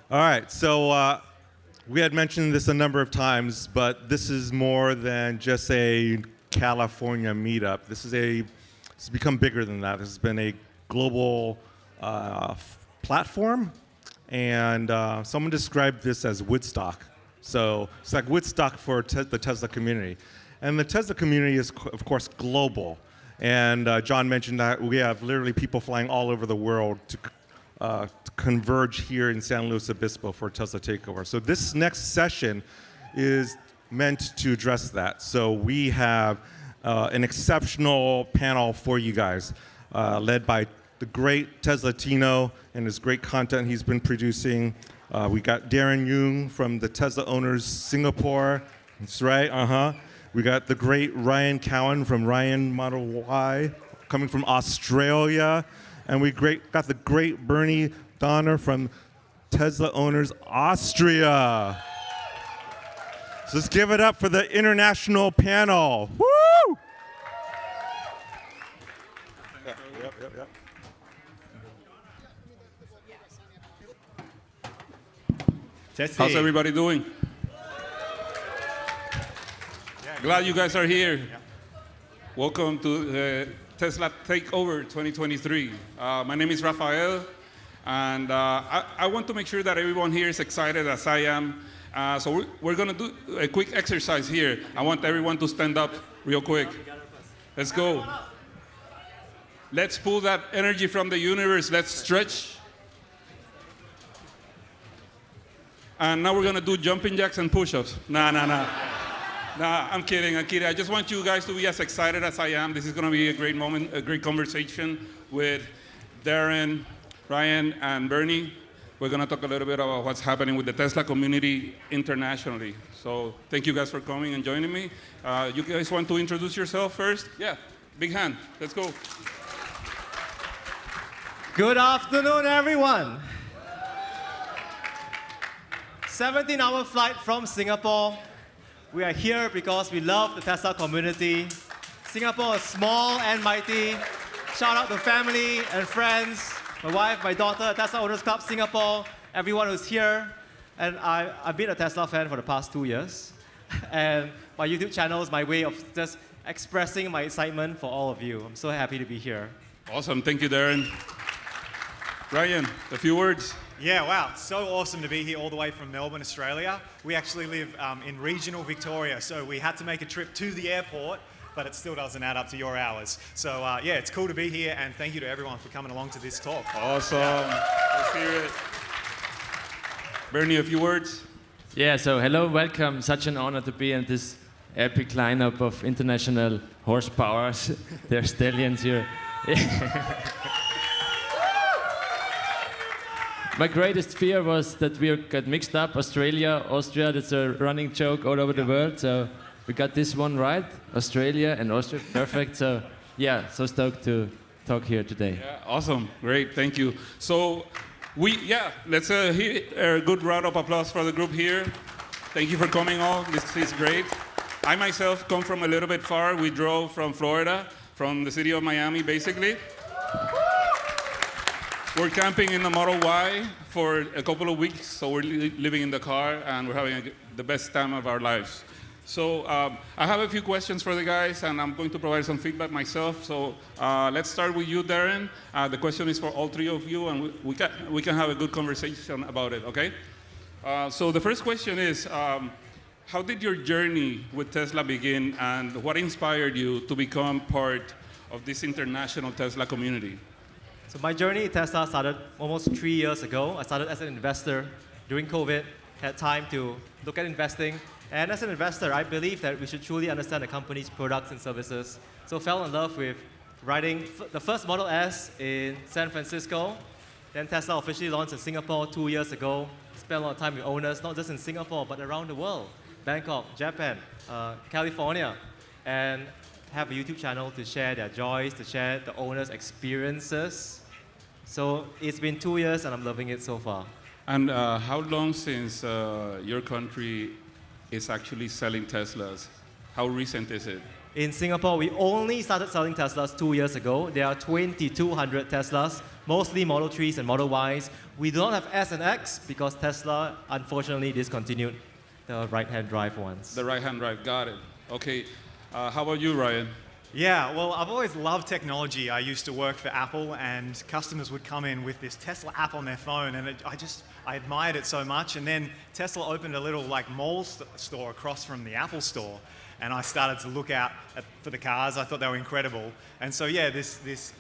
All right, so we had mentioned this a number of times, but this is more than just a California meetup. It's become bigger than that. This has been a global platform, and someone described this as Woodstock. So it's like Woodstock for the Tesla community. And the Tesla community is, of course, global. And John mentioned that we have literally people flying all over the world to converge here in San Luis Obispo for Tesla Takeover. So this next session is meant to address that. So we have an exceptional panel for you guys, led by the great TesLatino and his great content he's been producing. We got Darren Yung from the Tesla Owners Singapore. That's right, We got the great Ryan Cowan from Ryan Model Y, coming from Australia. And we got the great Bernie Donner from Tesla Owners Austria. So let's give it up for the international panel. Woo! Yep. How's everybody doing? Glad you guys are here. Welcome to the Tesla Takeover 2023. My name is Rafael, and I want to make sure that everyone here is excited as I am. So we're going to do a quick exercise here. I want everyone to stand up real quick. Let's go. Let's pull that energy from the universe. Let's stretch. And now we're going to do jumping jacks and push-ups. Nah, I'm kidding. I just want you guys to be as excited as I am. This is going to be a great moment, a great conversation with Darren, Ryan, and Bernie. We're going to talk a little bit about what's happening with the Tesla community internationally. So thank you guys for coming and joining me. You guys want to introduce yourself first? Yeah, big hand. Let's go. Good afternoon, everyone. 17-hour flight from Singapore. We are here because we love the Tesla community. Singapore is small and mighty. Shout out to family and friends, my wife, my daughter, Tesla Owners Club Singapore, everyone who's here. And I've been a Tesla fan for the past 2 years. And my YouTube channel is my way of just expressing my excitement for all of you. I'm so happy to be here. Awesome. Thank you, Darren. Ryan, a few words. Yeah, wow, so awesome to be here all the way from Melbourne, Australia. We actually live in regional Victoria, so we had to make a trip to the airport, but it still doesn't add up to your hours. So yeah, it's cool to be here, and thank you to everyone for coming along to this talk. Awesome. Let's hear it. Bernie, a few words. Yeah, so hello, welcome. Such an honor to be in this epic lineup of international horsepower. There are stallions here. My greatest fear was that we got mixed up. Australia, Austria, that's a running joke all over the world. So we got this one right. Australia and Austria, perfect. So yeah, so stoked to talk here today. Yeah, awesome, great, thank you. So let's hear a good round of applause for the group here. Thank you for coming all, this is great. I myself come from a little bit far. We drove from Florida, from the city of Miami, basically. We're camping in the Model Y for a couple of weeks, so we're living in the car, and we're having the best time of our lives. So I have a few questions for the guys, and I'm going to provide some feedback myself. So let's start with you, Darren. The question is for all three of you, and we can have a good conversation about it, okay? So the first question is, how did your journey with Tesla begin, and what inspired you to become part of this international Tesla community? So my journey in Tesla started almost 3 years ago. I started as an investor during COVID, had time to look at investing. And as an investor, I believe that we should truly understand the company's products and services. So fell in love with riding the first Model S in San Francisco. Then Tesla officially launched in Singapore 2 years ago. Spent a lot of time with owners, not just in Singapore, but around the world. Bangkok, Japan, California. And have a YouTube channel to share their joys, to share the owners' experiences. So it's been 2 years and I'm loving it so far. And how long since your country is actually selling Teslas? How recent is it? In Singapore, we only started selling Teslas 2 years ago. There are 2,200 Teslas mostly Model 3s and Model Ys. We do not have S and X because Tesla unfortunately discontinued the right-hand drive ones. The right-hand drive, got it. Okay, how about you, Ryan? Yeah, well, I've always loved technology. I used to work for Apple, and customers would come in with this Tesla app on their phone, and I admired it so much. And then Tesla opened a little like mall store across from the Apple store, and I started to look out for the cars. I thought they were incredible. And so yeah, this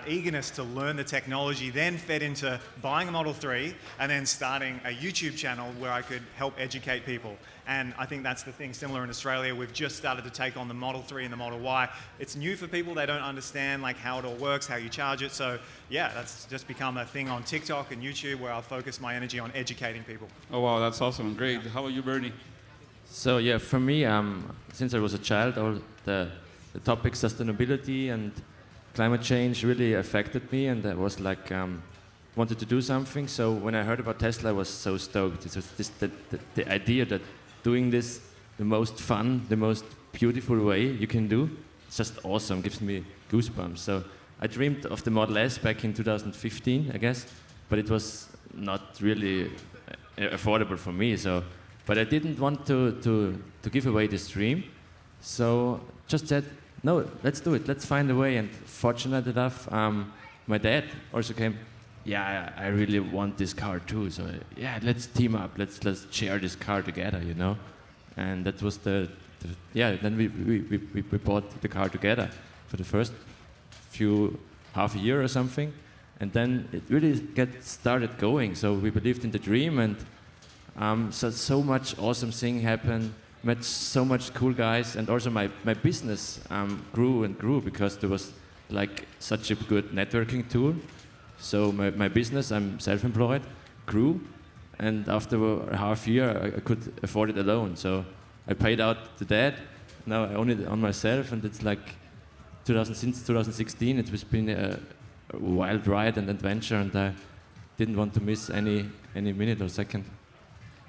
eagerness to learn the technology then fed into buying a Model 3 and then starting a YouTube channel where I could help educate people. And I think that's the thing. Similar in Australia, we've just started to take on the Model 3 and the Model Y. It's new for people. They don't understand like how it all works, how you charge it. So yeah, that's just become a thing on TikTok and YouTube where I'll focus my energy on educating people. Oh wow, that's awesome, great. How about you, Bernie? So yeah, for me, since I was a child, all the topic sustainability and climate change really affected me, and I was like, wanted to do something. So when I heard about Tesla, I was so stoked. It was just the idea that doing this the most fun, the most beautiful way you can do, it's just awesome, gives me goosebumps. So I dreamed of the Model S back in 2015, I guess, but it was not really affordable for me. So, but I didn't want to give away this dream, so just said, no, let's do it. Let's find a way. And fortunate enough, my dad also came. Yeah, I really want this car too. So yeah, let's team up. Let's share this car together, you know. And that was yeah. Then we bought the car together for the first half a year or something, and then it really started going. So we believed in the dream, and so much awesome thing happened. Met so much cool guys, and also my business grew and grew because there was like such a good networking tool. So my business, I'm self-employed, grew, and after a half year I could afford it alone. So I paid out the debt. Now I own it on myself, and it's like since 2016 it's been a wild ride and adventure, and I didn't want to miss any minute or second.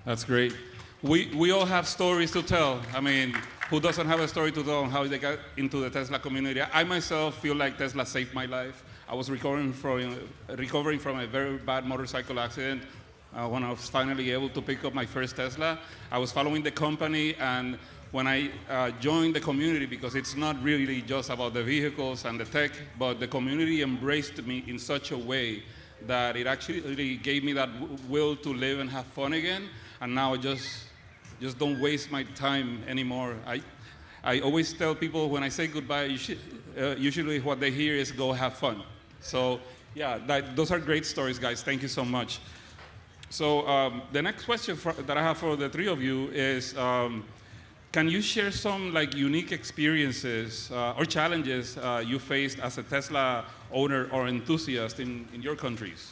That's great. We all have stories to tell. I mean, who doesn't have a story to tell on how they got into the Tesla community? I myself feel like Tesla saved my life. I was recovering from a very bad motorcycle accident when I was finally able to pick up my first Tesla. I was following the company, and when I joined the community, because it's not really just about the vehicles and the tech, but the community embraced me in such a way that it actually gave me that will to live and have fun again. And now I just don't waste my time anymore. I always tell people when I say goodbye, usually what they hear is go have fun. So yeah, those are great stories, guys. Thank you so much. So the next question that I have for the three of you is, can you share some like unique experiences or challenges you faced as a Tesla owner or enthusiast in your countries?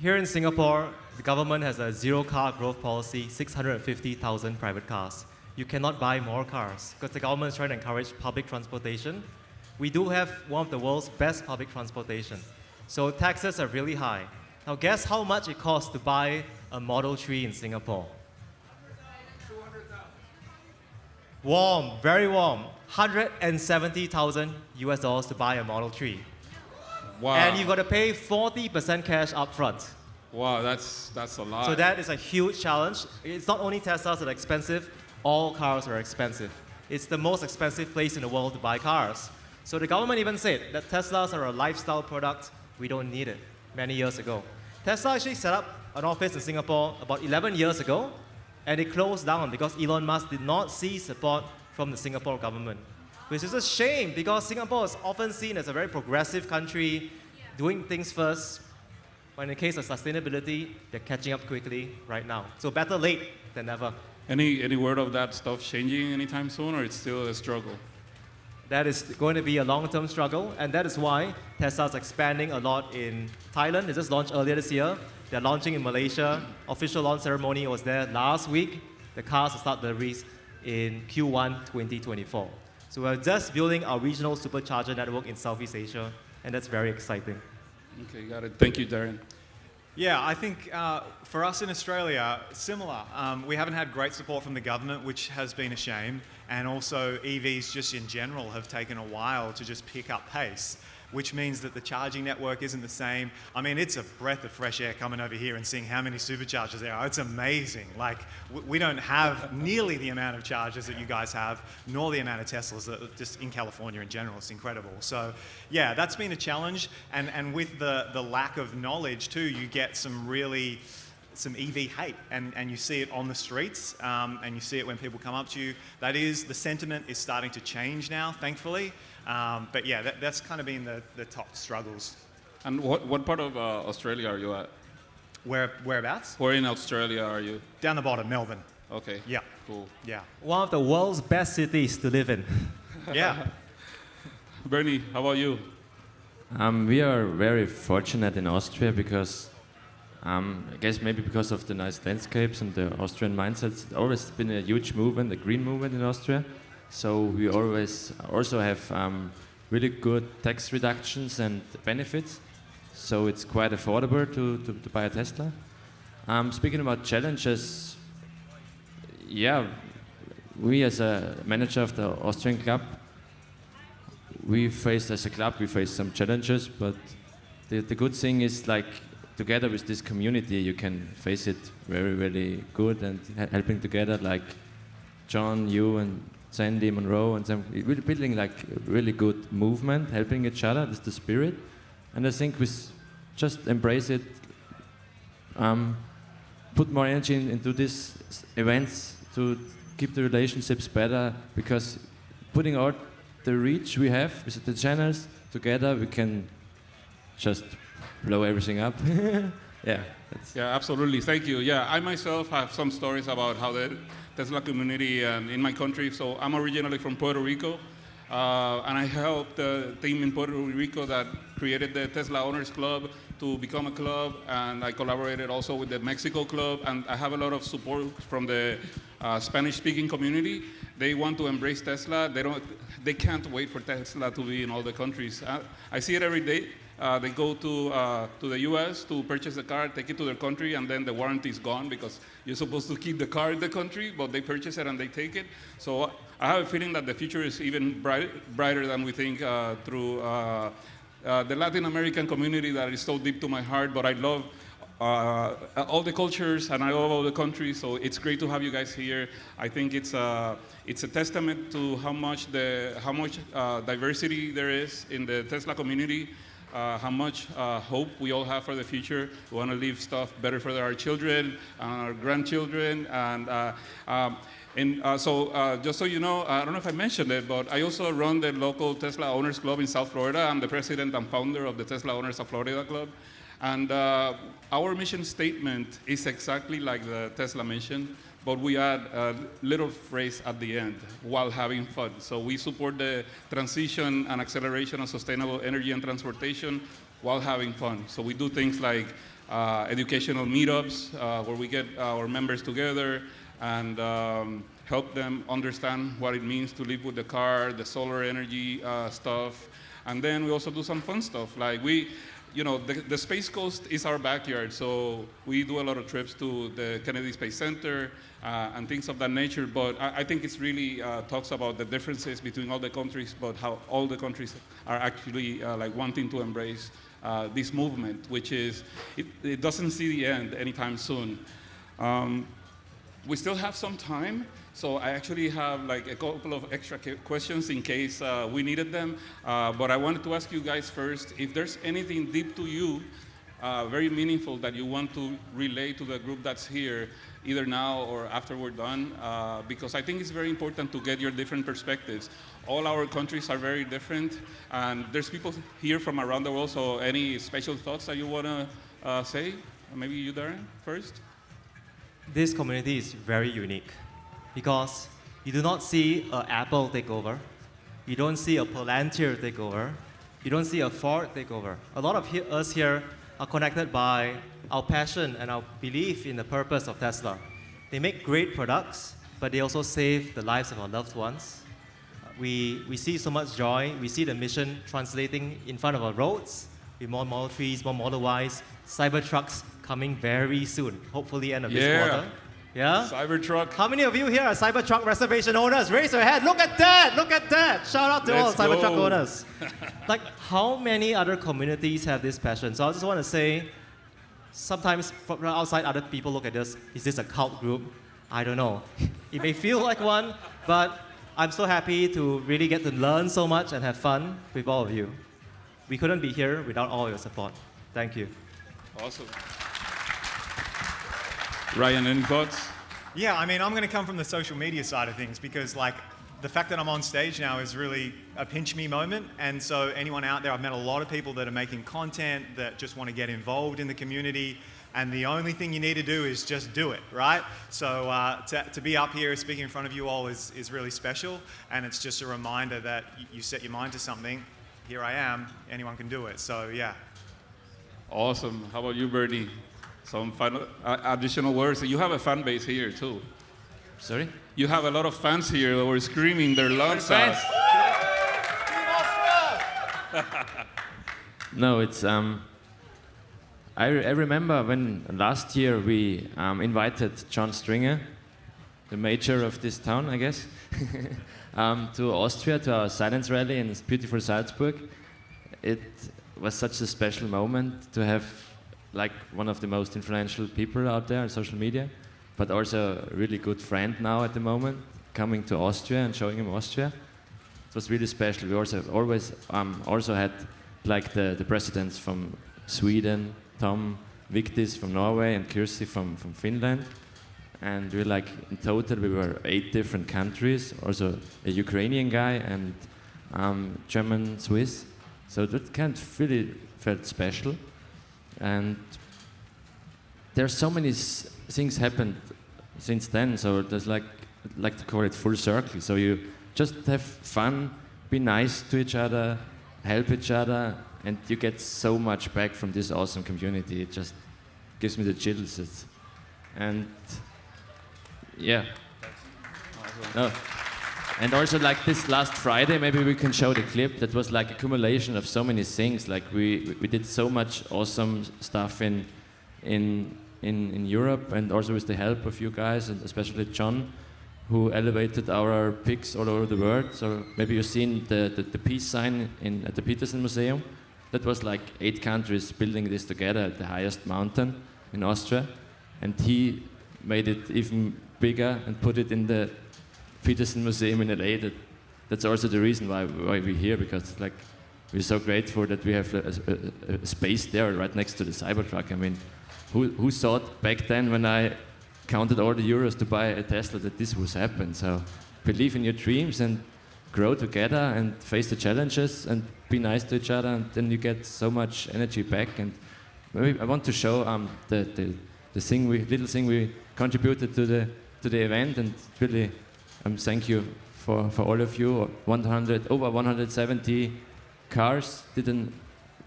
Here in Singapore, the government has a zero-car growth policy, 650,000 private cars. You cannot buy more cars because the government is trying to encourage public transportation. We do have one of the world's best public transportation. So taxes are really high. Now guess how much it costs to buy a Model 3 in Singapore? 200,000. Warm, very warm. 170,000 US dollars to buy a Model 3. Wow. And you've got to pay 40% cash up front. Wow, that's a lot. So that is a huge challenge. It's not only Teslas that are expensive, all cars are expensive. It's the most expensive place in the world to buy cars. So the government even said that Teslas are a lifestyle product. We don't need it many years ago. Tesla actually set up an office in Singapore about 11 years ago, and it closed down because Elon Musk did not see support from the Singapore government, which is a shame because Singapore is often seen as a very progressive country, doing things first. But in the case of sustainability, they're catching up quickly right now. So better late than never. Any word of that stuff changing anytime soon, or it's still a struggle? That is going to be a long-term struggle, and that is why Tesla's expanding a lot in Thailand. They just launched earlier this year. They're launching in Malaysia. Official launch ceremony was there last week. The cars will start deliveries in Q1 2024. So we're just building our regional supercharger network in Southeast Asia, and that's very exciting. Okay, got it. Thank you, Darren. Yeah, I think for us in Australia, similar. We haven't had great support from the government, which has been a shame. And also EVs just in general have taken a while to just pick up pace. which means that the charging network isn't the same. I mean, it's a breath of fresh air coming over here and seeing how many superchargers there are. It's amazing. Like, we don't have nearly the amount of chargers that you guys have, nor the amount of Teslas that just in California in general. It's incredible. So, yeah, that's been a challenge. And with the lack of knowledge too, you get some EV hate, and you see it on the streets, and you see it when people come up to you. That is, the sentiment is starting to change now, thankfully. But yeah, that's kind of been the top struggles. And what part of Australia are you at? Whereabouts? Where in Australia are you? Down the bottom, Melbourne. Okay. Yeah. Cool. Yeah. One of the world's best cities to live in. Yeah. Bernie, how about you? We are very fortunate in Austria because I guess maybe because of the nice landscapes and the Austrian mindset, it's always been a huge movement, a green movement in Austria. So we always also have really good tax reductions and benefits. So it's quite affordable to buy a Tesla. Speaking about challenges, yeah, we as a manager of the Austrian club, we face some challenges, but the good thing is, like, together with this community, you can face it very, very good and helping together, like John, you, and Sandy, Monroe, and some, really building like a really good movement, helping each other. That's the spirit, and I think we just embrace it. Put more energy into these events to keep the relationships better, because putting out the reach we have with the channels together, we can just blow everything up. Yeah. Yeah, absolutely. Thank you. Yeah, I myself have some stories about how the Tesla community in my country. So I'm originally from Puerto Rico, and I helped the team in Puerto Rico that created the Tesla Owners Club to become a club, and I collaborated also with the Mexico Club, and I have a lot of support from the Spanish-speaking community. They want to embrace Tesla. They can't wait for Tesla to be in all the countries. I see it every day. They go to the US to purchase a car, take it to their country, and then the warranty is gone because you're supposed to keep the car in the country, but they purchase it and they take it. So I have a feeling that the future is even brighter than we think through the Latin American community that is so deep to my heart, but I love all the cultures and I love all the countries, so it's great to have you guys here. I think it's a testament to how much diversity there is in the Tesla community. How much hope we all have for the future. We want to leave stuff better for our children and our grandchildren. So just so you know, I don't know if I mentioned it, but I also run the local Tesla Owners Club in South Florida. I'm the president and founder of the Tesla Owners of Florida Club. And our mission statement is exactly like the Tesla mission, but we add a little phrase at the end, while having fun. So we support the transition and acceleration of sustainable energy and transportation while having fun. So we do things like educational meetups where we get our members together and help them understand what it means to live with the car, the solar energy stuff. And then we also do some fun stuff. Like the Space Coast is our backyard, so we do a lot of trips to the Kennedy Space Center and things of that nature, but I think it's really talks about the differences between all the countries, but how all the countries are actually like wanting to embrace this movement, which is, it doesn't see the end anytime soon. We still have some time, so I actually have like a couple of extra questions in case we needed them. But I wanted to ask you guys first, if there's anything deep to you, very meaningful that you want to relay to the group that's here, either now or after we're done, because I think it's very important to get your different perspectives. All our countries are very different, and there's people here from around the world, so any special thoughts that you want to say? Maybe you, Darren, first? This community is very unique because you do not see an Apple takeover, you don't see a Palantir takeover, you don't see a Ford takeover. A lot of us here are connected by our passion and our belief in the purpose of Tesla. They make great products, but they also save the lives of our loved ones. We see so much joy. We see the mission translating in front of our roads with more Model 3s, more Model Ys, Cybertrucks coming very soon, hopefully end of this quarter. Yeah? Cybertruck. How many of you here are Cybertruck reservation owners? Raise your hand. Look at that. Look at that. Shout out to all Let's Cybertruck go. owners. Like, how many other communities have this passion? So I just want to say, sometimes from outside, other people look at this. Is this a cult group? I don't know. It may feel like one, but I'm so happy to really get to learn so much and have fun with all of you. We couldn't be here without all your support. Thank you. Awesome. Ryan, any thoughts? Yeah, I mean, I'm going to come from the social media side of things because, like, the fact that I'm on stage now is really a pinch me moment. And so, anyone out there, I've met a lot of people that are making content that just want to get involved in the community. And the only thing you need to do is just do it, right? So, to be up here speaking in front of you all is really special. And it's just a reminder that you set your mind to something. Here I am. Anyone can do it. So, yeah. Awesome. How about you, Bernie? Some final, additional words. You have a fan base here too. Sorry? You have a lot of fans here that were screaming their lungs Fans. out. No, it's I remember when last year we invited John Stringer, the mayor of this town, I guess, to Austria to our silence rally in beautiful Salzburg. It was such a special moment to have like one of the most influential people out there on social media, but also a really good friend now at the moment, coming to Austria and showing him Austria. It was really special. We also always also had like the presidents from Sweden, Tom Vigdis from Norway and Kirsi from Finland. And we like, in total, we were 8 different countries, also a Ukrainian guy and German, Swiss. So that kind of really felt special. And there's so many things happened since then. So there's like to call it full circle. So you just have fun, be nice to each other, help each other, and you get so much back from this awesome community. It just gives me the chills. And yeah. No. And also like this last Friday, maybe we can show the clip. That was like accumulation of so many things. Like we did so much awesome stuff in Europe, and also with the help of you guys, and especially John, who elevated our pigs all over the world. So maybe you've seen the peace sign at the Petersen Museum. That was like 8 countries building this together at the highest mountain in Austria, and he made it even bigger and put it in the Petersen Museum in LA. That's also the reason why we're here, because like we're so grateful that we have a space there right next to the Cybertruck. I mean, who thought back then when I counted all the euros to buy a Tesla that this would happen? So believe in your dreams and grow together and face the challenges and be nice to each other, and then you get so much energy back. And maybe I want to show the little thing we contributed to the event, and really thank you for all of you. Over 170 cars did a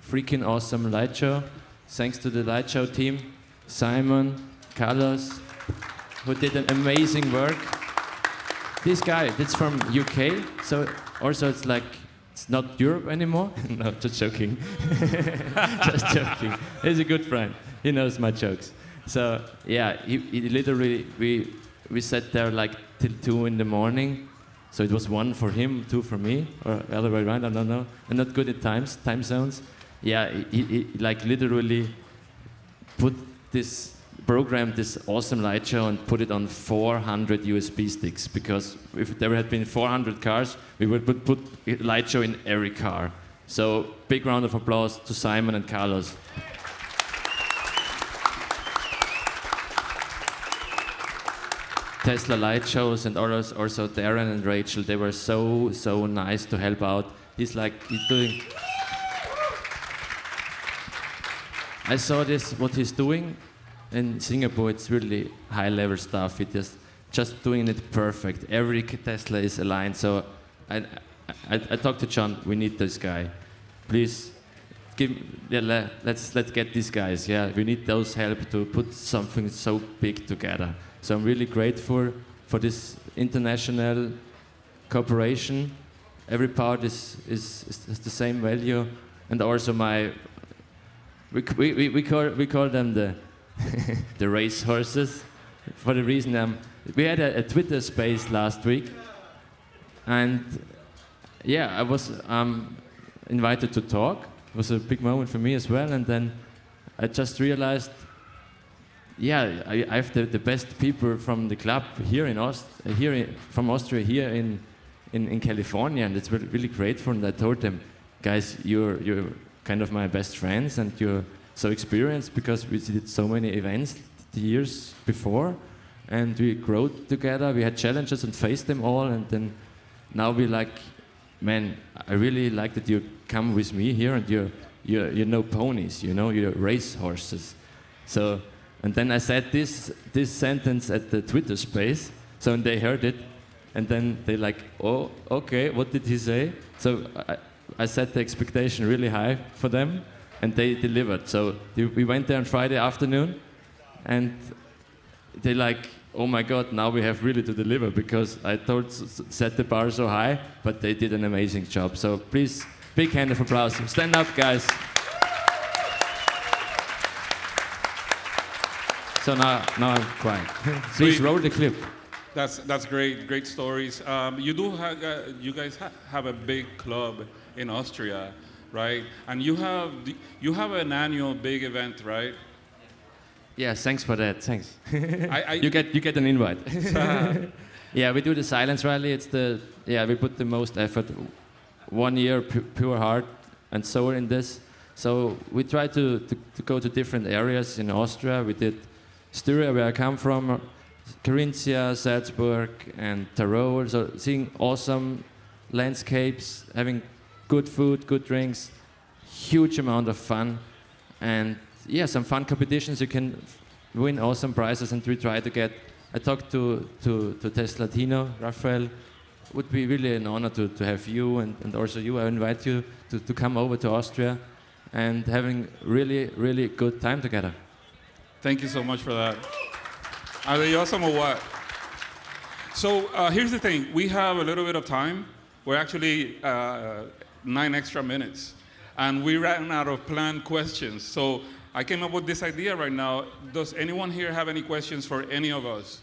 freaking awesome light show. Thanks to the light show team, Simon, Carlos, who did an amazing work. This guy, that's from UK, so also it's like, it's not Europe anymore. No, just joking. Just joking. He's a good friend. He knows my jokes. So yeah, he literally, we sat there like till 2 in the morning. So it was 1 for him, 2 for me, or the other way around, I don't know. I'm not good at time zones. Yeah, he like literally programmed this awesome light show and put it on 400 USB sticks, because if there had been 400 cars, we would put a light show in every car. So big round of applause to Simon and Carlos. Tesla light shows, and also Darren and Rachel, they were so nice to help out. He's doing. I saw what he's doing in Singapore. It's really high level stuff. It is just doing it perfect. Every Tesla is aligned. So I talked to John. We need this guy. Please let's get these guys. Yeah, we need those help to put something so big together. So I'm really grateful for this international cooperation. Every part has the same value, and also we call them the the race horses. for the reason we had a Twitter space last week, and yeah, I was invited to talk. It was a big moment for me as well, and then I just realized, yeah, I have the best people from the club here from Austria here in California, and it's really, really grateful. And I told them, guys, you're kind of my best friends, and you're so experienced because we did so many events the years before, and we grew together. We had challenges and faced them all, and then now we like, man, I really like that you come with me here, and you know ponies, you know, you're race horses. So, and then I said this sentence at the Twitter space, so when they heard it, and then they like, oh, okay, what did he say? So I set the expectation really high for them, and they delivered. So we went there on Friday afternoon, and they like, oh my God, now we have really to deliver, because I set the bar so high, but they did an amazing job. So please, big hand of applause. Stand up, guys. So now I'm quiet. Please roll the clip. That's great stories. You guys have a big club in Austria, right? And you have an annual big event, right? Yeah, thanks for that. Thanks. You get an invite. Yeah, we do the silence rally. We put the most effort, 1 year pure heart and soul in this. So we try to go to different areas in Austria. We did Styria, where I come from, Carinthia, Salzburg, and Tyrol. So seeing awesome landscapes, having good food, good drinks, huge amount of fun, and yeah, some fun competitions. You can win awesome prizes, and we try to get. I talked to TesLatino, Raphael. Would be really an honor to have you and also you. I invite you to come over to Austria and having really, really good time together. Thank you so much for that. Are they awesome or what? So here's the thing. We have a little bit of time. We're actually 9 extra minutes. And we ran out of planned questions. So I came up with this idea right now. Does anyone here have any questions for any of us?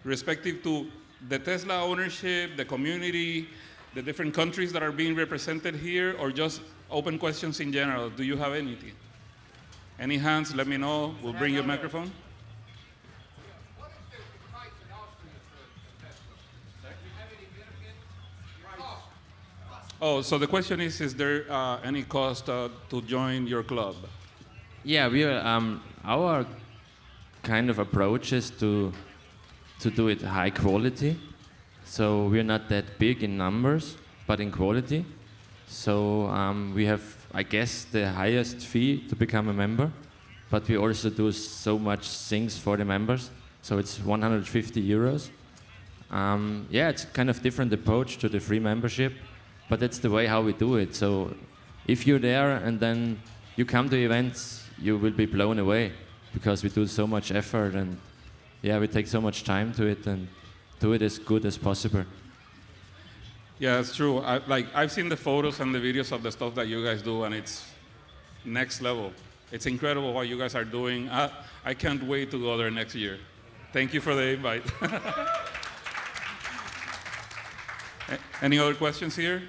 Respective to the Tesla ownership, the community, the different countries that are being represented here, or just open questions in general? Do you have anything? Any hands? Let me know. We'll bring you a microphone. Oh, so the question is there any cost to join your club? Yeah, we are. Our kind of approach is to do it high quality. So we're not that big in numbers, but in quality. So we have, I guess, the highest fee to become a member, but we also do so much things for the members. So it's 150 euros. Yeah, it's kind of different approach to the free membership, but that's the way how we do it. So if you're there and then you come to events, you will be blown away, because we do so much effort, and yeah, we take so much time to it and do it as good as possible. Yeah, that's true. I've seen the photos and the videos of the stuff that you guys do, and it's next level. It's incredible what you guys are doing. I can't wait to go there next year. Thank you for the invite. Any other questions here?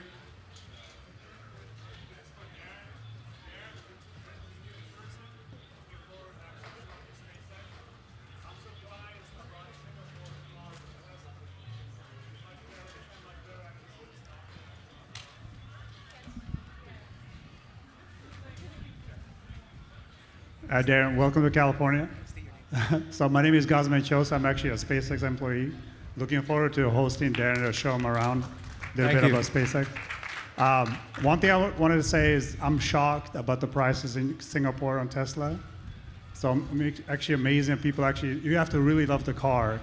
Darren, welcome to California. So my name is Gazman Chos. I'm actually a SpaceX employee. Looking forward to hosting Darren to show him around a little bit about SpaceX. One thing I wanted to say is I'm shocked about the prices in Singapore on Tesla. So actually amazing people you have to really love the car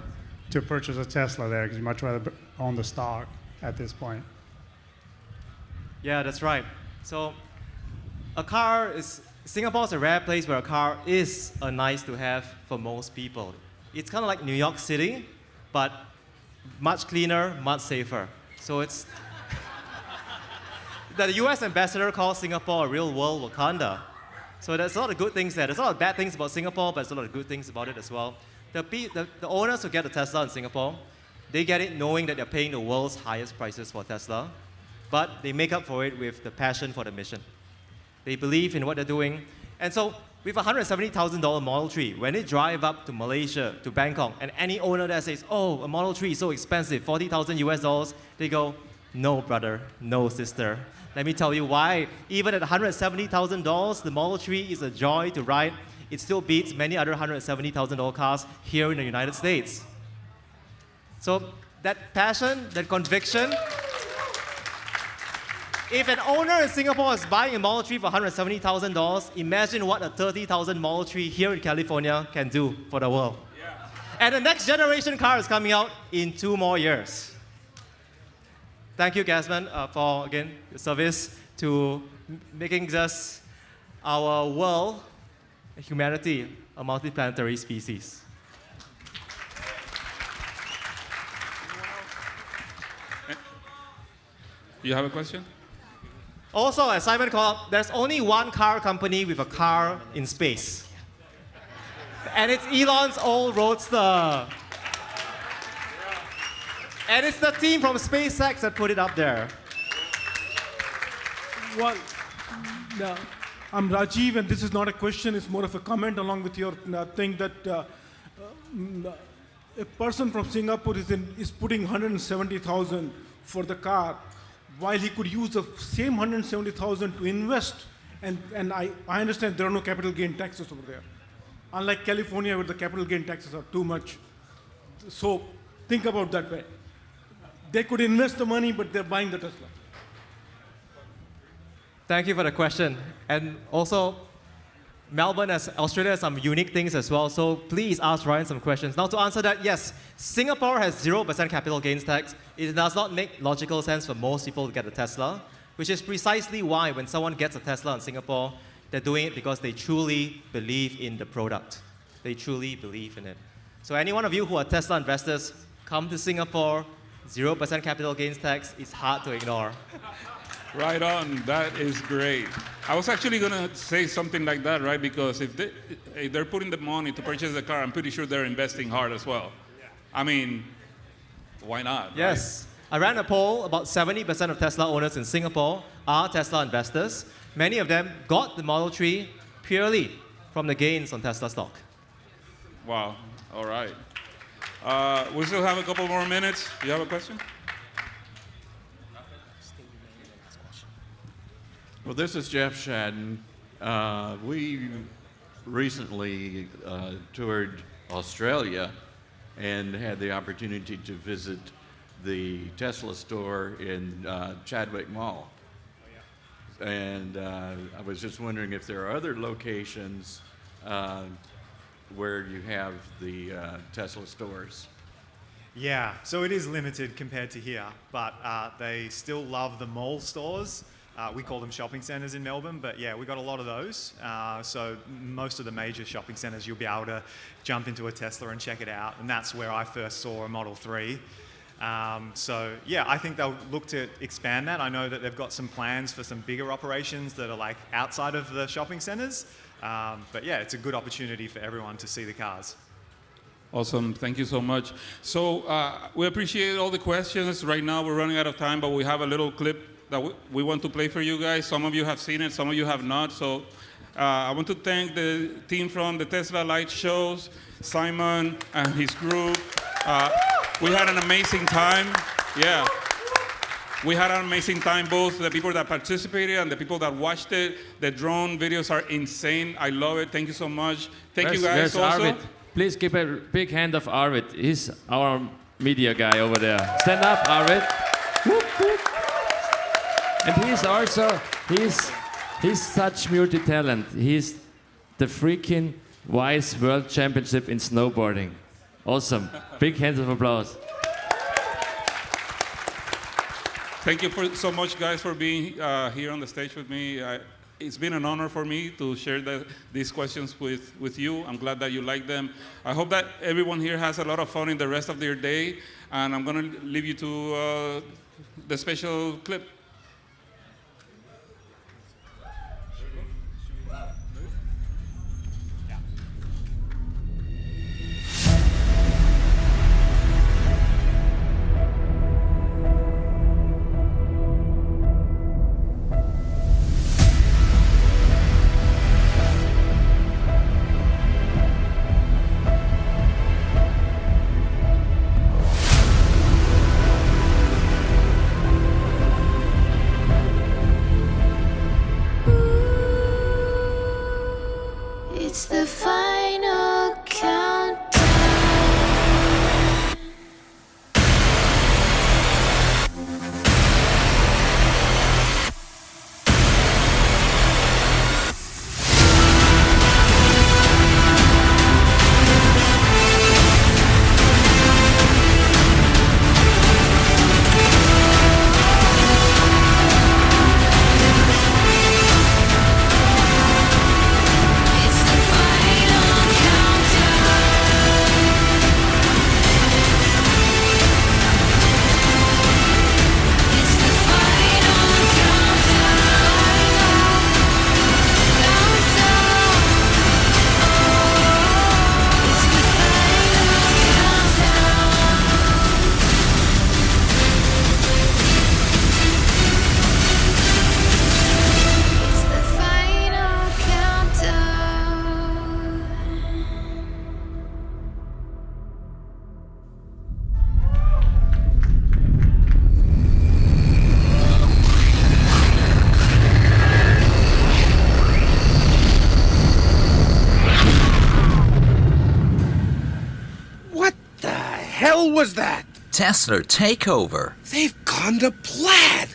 to purchase a Tesla there, because you much rather own the stock at this point. Yeah, that's right. So Singapore is a rare place where a car is a nice to have for most people. It's kind of like New York City, but much cleaner, much safer. So it's the US ambassador calls Singapore a real world Wakanda. So there's a lot of good things there. There's a lot of bad things about Singapore, but there's a lot of good things about it as well. the owners who get a Tesla in Singapore, they get it knowing that they're paying the world's highest prices for Tesla, but they make up for it with the passion for the mission. They believe in what they're doing. And so with a $170,000 Model 3, when they drive up to Malaysia, to Bangkok, and any owner there says, oh, a Model 3 is so expensive, 40,000 US dollars, they go, no, brother, no, sister. Let me tell you why. Even at $170,000, the Model 3 is a joy to ride. It still beats many other $170,000 cars here in the United States. So that passion, that conviction, if an owner in Singapore is buying a Model 3 for $170,000, imagine what a $30,000 Model 3 here in California can do for the world. Yeah. And the next generation car is coming out in 2 more years. Thank you, Gasman, for, again, your service to making just our world, humanity, a multiplanetary species. You have a question? Also, as Simon called out, there's only one car company with a car in space. And it's Elon's old Roadster. And it's the team from SpaceX that put it up there. Well, no, I'm Rajiv, and this is not a question, it's more of a comment along with your thing that a person from Singapore is putting 170,000 for the car, while he could use the same 170,000 to invest. And I understand there are no capital gain taxes over there. Unlike California, where the capital gain taxes are too much. So think about that way. They could invest the money, but they're buying the Tesla. Thank you for the question. And also, Melbourne, Australia has some unique things as well, so please ask Ryan some questions. Now, to answer that, yes, Singapore has 0% capital gains tax. It does not make logical sense for most people to get a Tesla, which is precisely why when someone gets a Tesla in Singapore, they're doing it because they truly believe in the product. They truly believe in it. So any one of you who are Tesla investors, come to Singapore. 0% capital gains tax is hard to ignore. Right on. That is great. I was actually going to say something like that, right? Because if they're putting the money to purchase the car, I'm pretty sure they're investing hard as well. I mean, why not? Yes. Right? I ran a poll. About 70% of Tesla owners in Singapore are Tesla investors. Many of them got the Model 3 purely from the gains on Tesla stock. Wow. All right. We still have a couple more minutes. Do you have a question? Well, this is Jeff Shadden. We recently toured Australia and had the opportunity to visit the Tesla store in Chadwick Mall. And I was just wondering if there are other locations where you have the Tesla stores. Yeah, so it is limited compared to here, but they still love the mall stores. We call them shopping centres in Melbourne, but yeah, we got a lot of those. So most of the major shopping centres, you'll be able to jump into a Tesla and check it out, and that's where I first saw a Model 3. So yeah, I think they'll look to expand that. I know that they've got some plans for some bigger operations that are like outside of the shopping centres. But yeah, it's a good opportunity for everyone to see the cars. Awesome. Thank you so much. So we appreciate all the questions. Right now we're running out of time, but we have a little clip that we want to play for you guys. Some of you have seen it, some of you have not. So I want to thank the team from the Tesla Light Shows, Simon and his group. We had an amazing time. Yeah. We had an amazing time, both the people that participated and the people that watched it. The drone videos are insane. I love it. Thank you so much. Thank you guys also. Arvid? Please give a big hand of Arvid. He's our media guy over there. Stand up, Arvid. Whoop, whoop. And he's such multi-talent. He's the freaking Wise World Championship in snowboarding. Awesome. Big hands of applause. Thank you so much, guys, for being here on the stage with me. It's been an honor for me to share these questions with you. I'm glad that you like them. I hope that everyone here has a lot of fun in the rest of their day. And I'm going to leave you to the special clip. was that? Tesla Takeover. They've gone to plaid.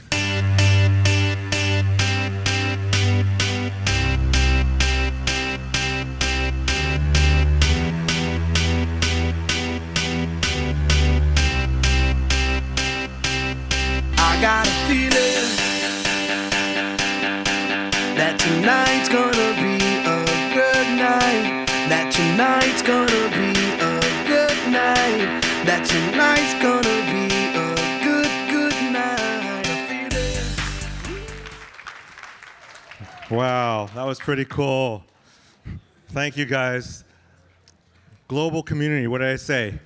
I got a feeling that tonight's gonna be a good night. That tonight's gonna be a good night. That tonight's gonna be a good night. I feel it. Wow, that was pretty cool. Thank you guys. Global community, what did I say?